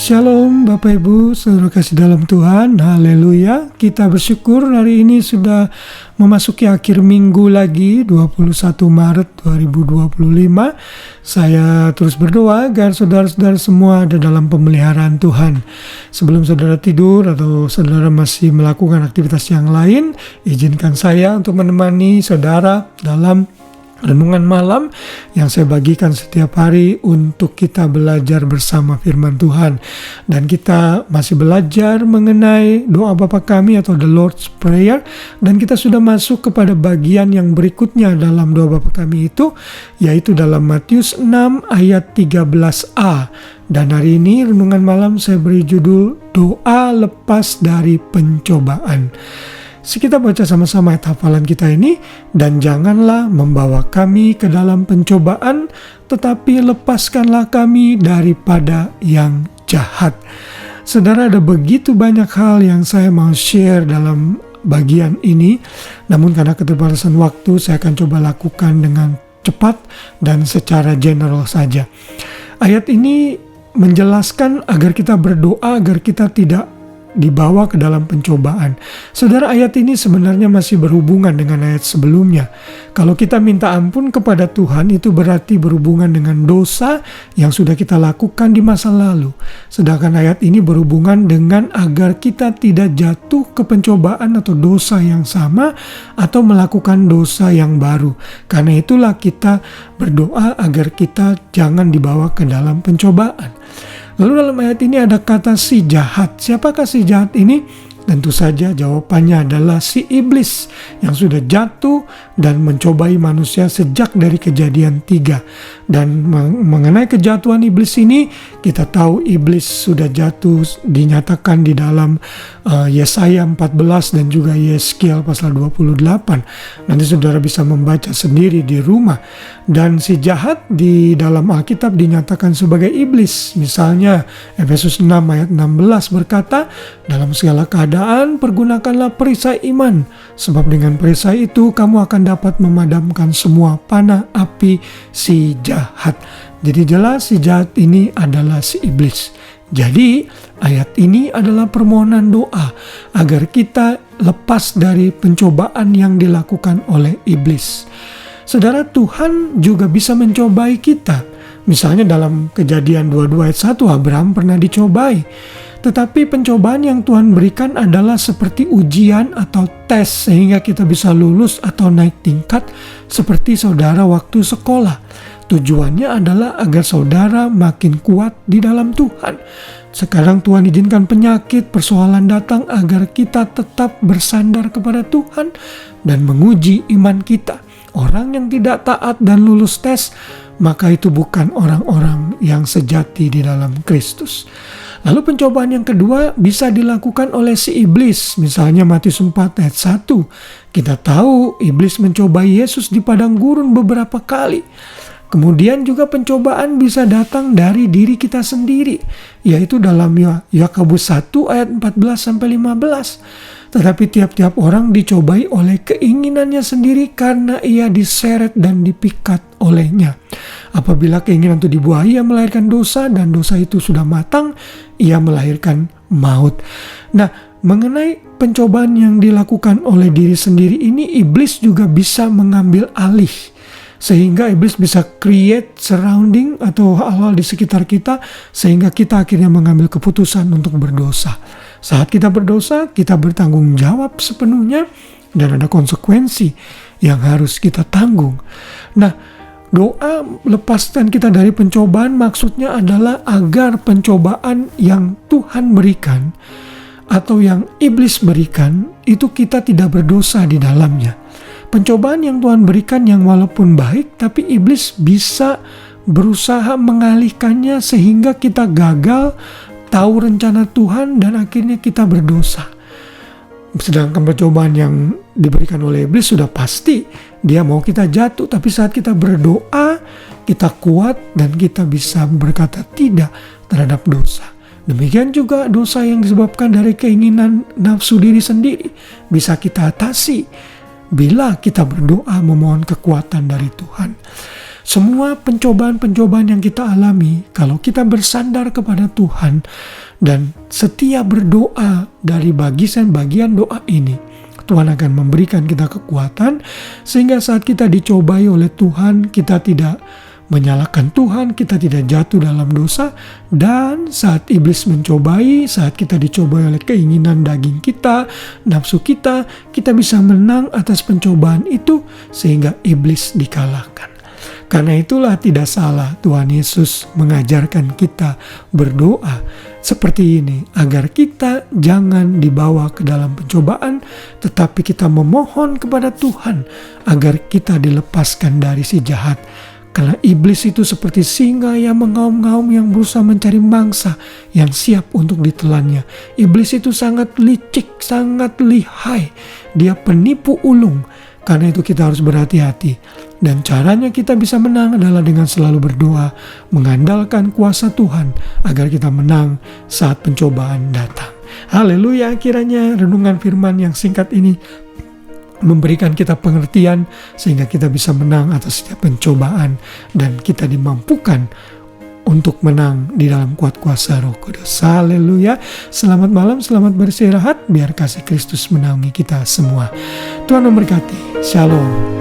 Shalom Bapak Ibu, saudara kasih dalam Tuhan, haleluya. Kita bersyukur hari ini sudah memasuki akhir minggu lagi, 21 Maret 2025. Saya terus berdoa agar saudara-saudara semua ada dalam pemeliharaan Tuhan. Sebelum saudara tidur atau saudara masih melakukan aktivitas yang lain, izinkan saya untuk menemani saudara dalam renungan malam yang saya bagikan setiap hari untuk kita belajar bersama firman Tuhan. Dan kita masih belajar mengenai doa Bapa kami atau the Lord's Prayer. Dan kita sudah masuk kepada bagian yang berikutnya dalam doa Bapa kami itu, yaitu dalam Matius 6 ayat 13a. Dan hari ini renungan malam saya beri judul Doa Lepas dari Pencobaan. Kita baca sama-sama ayat hafalan kita ini. Dan janganlah membawa kami ke dalam pencobaan, tetapi lepaskanlah kami daripada yang jahat. Saudara, ada begitu banyak hal yang saya mau share dalam bagian ini. Namun karena keterbatasan waktu, saya akan coba lakukan dengan cepat dan secara general saja. Ayat ini menjelaskan agar kita berdoa agar kita tidak dibawa ke dalam pencobaan. Saudara, ayat ini sebenarnya masih berhubungan dengan ayat sebelumnya. Kalau kita minta ampun kepada Tuhan, itu berarti berhubungan dengan dosa yang sudah kita lakukan di masa lalu. Sedangkan ayat ini berhubungan dengan agar kita tidak jatuh ke pencobaan atau dosa yang sama atau melakukan dosa yang baru. Karena itulah kita berdoa agar kita jangan dibawa ke dalam pencobaan. Lalu dalam ayat ini ada kata si jahat. Siapakah si jahat ini? Tentu saja jawabannya adalah si iblis yang sudah jatuh dan mencobai manusia sejak dari Kejadian 3. Dan mengenai kejatuhan iblis ini, kita tahu iblis sudah jatuh dinyatakan di dalam Yesaya 14 dan juga Yeskiel pasal 28. Nanti saudara bisa membaca sendiri di rumah. Dan si jahat di dalam Alkitab dinyatakan sebagai iblis. Misalnya Efesus 6 ayat 16 berkata, dalam segala keadaan pergunakanlah perisai iman, sebab dengan perisai itu kamu akan dapat memadamkan semua panah api si jahat. Jadi jelas si jahat ini adalah si iblis. Jadi ayat ini adalah permohonan doa agar kita lepas dari pencobaan yang dilakukan oleh iblis. Saudara, Tuhan juga bisa mencobai kita. Misalnya dalam Kejadian 22 ayat 1, Abraham pernah dicobai. Tetapi pencobaan yang Tuhan berikan adalah seperti ujian atau tes sehingga kita bisa lulus atau naik tingkat seperti saudara waktu sekolah. Tujuannya adalah agar saudara makin kuat di dalam Tuhan. Sekarang Tuhan izinkan penyakit, persoalan datang agar kita tetap bersandar kepada Tuhan dan menguji iman kita. Orang yang tidak taat dan lulus tes, maka itu bukan orang-orang yang sejati di dalam Kristus. Lalu pencobaan yang kedua bisa dilakukan oleh si iblis. Misalnya Matius 4 ayat 1. Kita tahu iblis mencobai Yesus di padang gurun beberapa kali. Kemudian juga pencobaan bisa datang dari diri kita sendiri, yaitu dalam Yakobus 1 ayat 14-15. Tetapi tiap-tiap orang dicobai oleh keinginannya sendiri karena ia diseret dan dipikat olehnya. Apabila keinginan itu dibuahi, ia melahirkan dosa, dan dosa itu sudah matang, ia melahirkan maut. Nah, mengenai pencobaan yang dilakukan oleh diri sendiri ini, iblis juga bisa mengambil alih. Sehingga iblis bisa create surrounding atau hal-hal di sekitar kita, sehingga kita akhirnya mengambil keputusan untuk berdosa. Saat kita berdosa, kita bertanggung jawab sepenuhnya dan ada konsekuensi yang harus kita tanggung. Nah, doa lepaskan kita dari pencobaan maksudnya adalah agar pencobaan yang Tuhan berikan atau yang iblis berikan itu kita tidak berdosa di dalamnya. Pencobaan yang Tuhan berikan yang walaupun baik, tapi iblis bisa berusaha mengalihkannya sehingga kita gagal tahu rencana Tuhan dan akhirnya kita berdosa. Sedangkan percobaan yang diberikan oleh iblis sudah pasti dia mau kita jatuh, tapi saat kita berdoa kita kuat dan kita bisa berkata tidak terhadap dosa. Demikian juga dosa yang disebabkan dari keinginan nafsu diri sendiri bisa kita atasi bila kita berdoa memohon kekuatan dari Tuhan. Semua pencobaan-pencobaan yang kita alami, kalau kita bersandar kepada Tuhan dan setia berdoa dari bagian doa ini, Tuhan akan memberikan kita kekuatan sehingga saat kita dicobai oleh Tuhan, kita tidak menyalahkan Tuhan, kita tidak jatuh dalam dosa. Dan saat iblis mencobai, saat kita dicobai oleh keinginan daging kita, nafsu kita bisa menang atas pencobaan itu sehingga iblis dikalahkan. Karena itulah tidak salah Tuhan Yesus mengajarkan kita berdoa seperti ini, agar kita jangan dibawa ke dalam pencobaan, tetapi kita memohon kepada Tuhan agar kita dilepaskan dari si jahat. Karena iblis itu seperti singa yang mengaum-ngaum, yang berusaha mencari mangsa yang siap untuk ditelannya. Iblis itu sangat licik, sangat lihai. Dia penipu ulung. Karena itu kita harus berhati-hati. Dan caranya kita bisa menang adalah dengan selalu berdoa, mengandalkan kuasa Tuhan agar kita menang saat pencobaan datang. Haleluya, kiranya renungan firman yang singkat ini memberikan kita pengertian sehingga kita bisa menang atas setiap pencobaan dan kita dimampukan untuk menang di dalam kuat kuasa Roh Kudus. Haleluya. Selamat malam, selamat beristirahat. Biar kasih Kristus menaungi kita semua. Tuhan memberkati. Shalom.